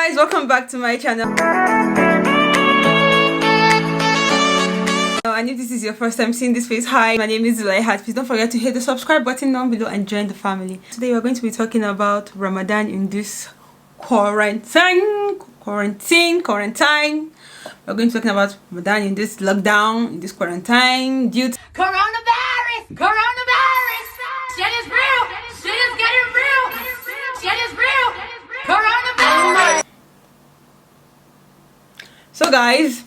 Guys, welcome back to my channel. And if this is your first time seeing this face, hi, my name is Zulaihat. Please don't forget to hit the subscribe button down below and join the family. Today we're going to be talking about Ramadan in this quarantine. We're going to be talking about Ramadan in this lockdown, in this quarantine due to coronavirus. Shit is real. Shit is getting real. Shit is real. Coronavirus. So guys,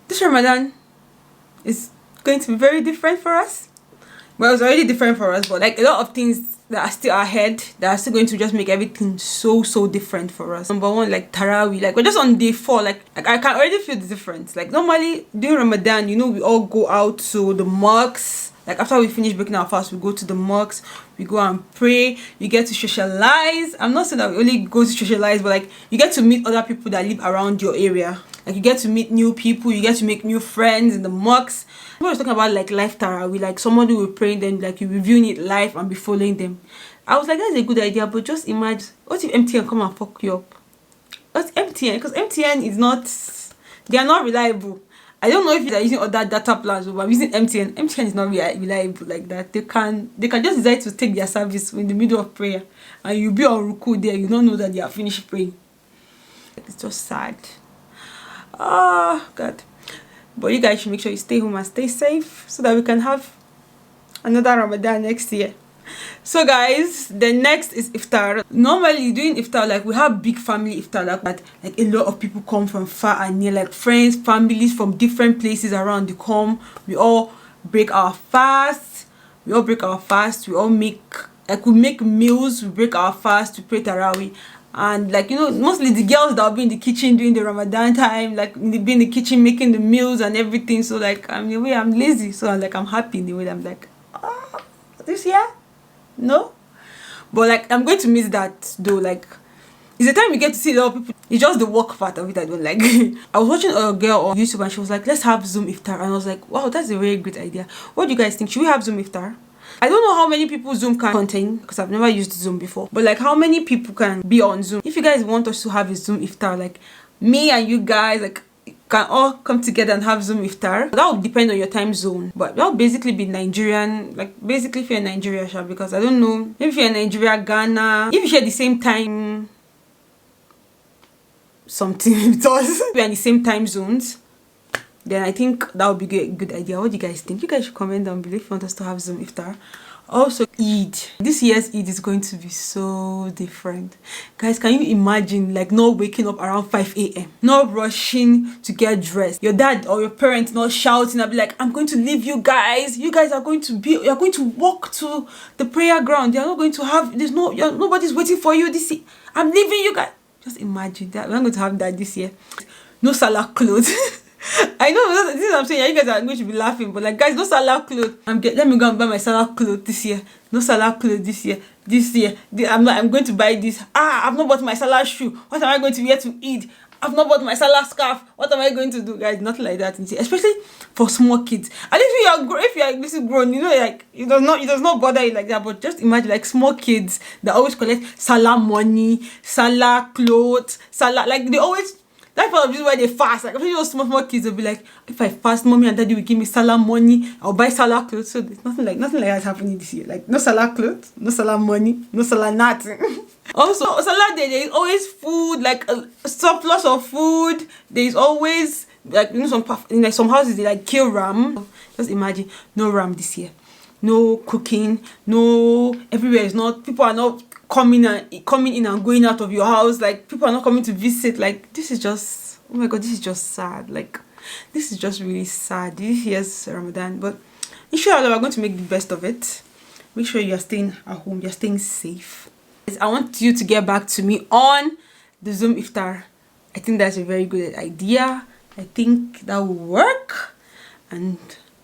this Ramadan is going to be very different for us. Well, it's already different for us, but like a lot of things that are still ahead that are still going to just make everything so different for us. Number one, like Tarawih, like we're just on day 4, like I can already feel the difference. Like normally during Ramadan, you know, we all go out to the mosques. Like after we finish breaking our fast, we go to the mosques, we go and pray, you get to socialize. I'm not saying that we only go to socialize, but like you get to meet other people that live around your area. Like you get to meet new people, you get to make new friends in the mosques. I was talking about like live Tarawih, like somebody will pray, then like you reviewing it live and be following them. I was like, that's a good idea, but just imagine, what if MTN come and fuck you up? What's MTN? Because MTN is not, they are not reliable. I don't know if you're using other data plans, but I'm using MTN. MTN is not reliable like that. They can just decide to take their service in the middle of prayer, and you'll be on ruku there. You don't know that they are finished praying. It's just sad. Oh God. But you guys should make sure you stay home and stay safe so that we can have another Ramadan next year. So guys, the next is iftar. Normally doing iftar, like we have big family iftar like that, like a lot of people come from far and near, like friends, families from different places around. They come, we all break our fast, we all make, like we make meals, we break our fast, we pray Tarawih. And like, you know, mostly the girls that will be in the kitchen during the Ramadan time, like they be in the kitchen making the meals and everything. So like, in a way I'm lazy, so I'm happy in the way. I'm like, oh, this year no, but like I'm going to miss that though. Like it's the time we get to see a lot of people. It's just the work part of it I don't like. I was watching a girl on YouTube and she was like, let's have Zoom iftar, and I was like, wow, that's a very great idea. What do you guys think? Should we have Zoom iftar? I don't know how many people Zoom can contain because I've never used Zoom before, but like how many people can be on Zoom? If you guys want us to have a Zoom iftar, like me and you guys, like can all come together and have Zoom iftar. That would depend on your time zone, but that would basically be Nigerian, like basically if you're in Nigeria, because I don't know, maybe if you're in Nigeria, Ghana, if you share the same time something with us, if we're in the same time zones, then I think that would be a good idea. What do you guys think? You guys should comment down below if you want us to have Zoom iftar. Also Eid, this year's Eid is going to be so different. Guys, can you imagine like not waking up around 5 a.m, not rushing to get dressed, your dad or your parents not shouting and be like, I'm going to leave you guys are going to walk to the prayer ground, you're not going to have, nobody's waiting for you this year, I'm leaving you guys. Just imagine that. We're not going to have that this year. No Salah clothes. I know this is what I'm saying. You guys are going to be laughing, but like guys, no Salah clothes. Let me go and buy my Salah clothes this year. No Salah clothes this year. I'm going to buy this. I've not bought my Salah shoe. What am I going to wear to eat? I've not bought my Salah scarf. What am I going to do, guys? Nothing like that. Especially for small kids. And if you are little grown, you know, like it does not bother you like that. But just imagine like small kids that always collect Salah money, Salah clothes, Salah, like they always. That's part of the reason why they fast. Like, those small kids will be like, if I fast, mommy and daddy will give me Salah money, I'll buy Salah clothes. So there's nothing like that happening this year. Like, no Salah clothes, no Salah money, no Salah nothing. Also, Salah day, there is always food, like a surplus of food. There is always, like, you know, some houses, they like kill ram. Just imagine, no ram this year. No cooking, no, everywhere is not, people are not coming in and going out of your house, like people are not coming to visit. Like this is just, oh my God, this is just sad. Like this is just really sad. This year's Ramadan, but inshallah we're going to make the best of it. Make sure you're staying at home, you're staying safe. I want you to get back to me on the Zoom iftar. I think that's a very good idea. I think that will work, and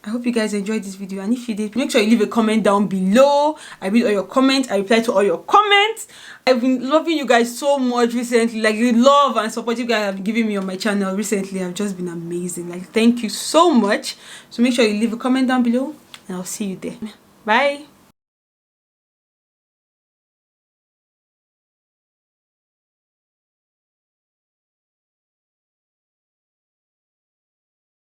I hope you guys enjoyed this video, and if you did, make sure you leave a comment down below. I read all your comments, I reply to all your comments. I've been loving you guys so much recently. Like the love and support you guys have given me on my channel recently have just been amazing. Like thank you so much. So make sure you leave a comment down below and I'll see you there. Bye.